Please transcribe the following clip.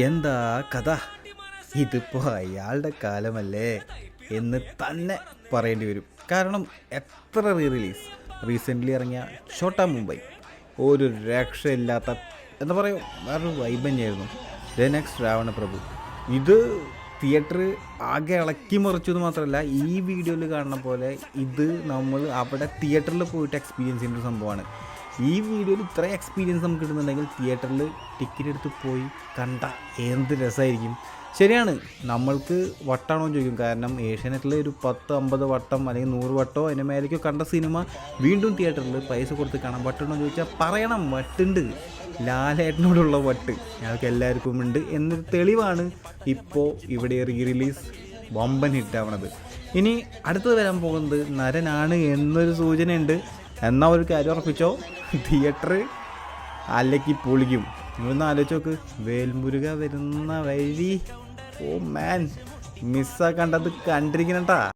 എന്താ കഥ? ഇതിപ്പോ അയാളുടെ കാലമല്ലേ എന്ന് തന്നെ പറയേണ്ടി വരും. കാരണം എത്ര റിലീസ് റീസെൻ്റ്ലി ഇറങ്ങിയ ഛോട്ടാ മുംബൈ ഒരു രക്ഷയില്ലാത്ത എന്താ പറയുക, വേറൊരു വൈബ് തന്നെയായിരുന്നു. ദ നെക്സ്റ്റ് രാവണ പ്രഭു ഇത് തിയേറ്റർ ആകെ ഇളക്കി മറിച്ചു എന്ന് മാത്രമല്ല, ഈ വീഡിയോയിൽ കാണുന്ന പോലെ ഇത് നമ്മൾ അവിടെ തിയേറ്ററിൽ പോയിട്ട് എക്സ്പീരിയൻസ് ചെയ്യുന്ന ഒരു സംഭവമാണ്. ഈ വീഡിയോയിൽ ഇത്രയും എക്സ്പീരിയൻസ് നമുക്ക് കിട്ടുന്നുണ്ടെങ്കിൽ തിയേറ്ററിൽ ടിക്കറ്റ് എടുത്ത് പോയി കണ്ട എന്ത് രസമായിരിക്കും. ശരിയാണ്, നമ്മൾക്ക് വട്ടാണോ എന്ന് ചോദിക്കും. കാരണം ഏഷ്യാനെറ്റിൽ ഒരു 10-50 വട്ടം അല്ലെങ്കിൽ 100 വട്ടോ അതിന് മേലേക്കോ കണ്ട സിനിമ വീണ്ടും തിയേറ്ററിൽ പൈസ കൊടുത്ത് കാണാൻ വട്ടുണ്ടോ എന്ന് ചോദിച്ചാൽ പറയണം, വട്ടുണ്ട്. ലാലേട്ടനോടുള്ള വട്ട് ഞങ്ങൾക്ക് എല്ലാവർക്കും ഉണ്ട് എന്നൊരു തെളിവാണ് ഇപ്പോൾ ഇവിടെ റിലീസ് വമ്പൻ ഹിറ്റാവണത്. ഇനി അടുത്തത് വരാൻ പോകുന്നത് നരനാണ് എന്നൊരു സൂചനയുണ്ട്. എന്നാൽ ഒരു കാര്യം ഉറപ്പിച്ചോ, തിയേറ്റർ അലക്കി പൊളിക്കും. നിങ്ങളൊന്ന് ആലോചിച്ച് നോക്ക്, വേൽമുരുക വരുന്ന വഴി ഓ മാൻ മിസ്സാക്കണ്ടത് കണ്ടിരിക്കണട്ടാ.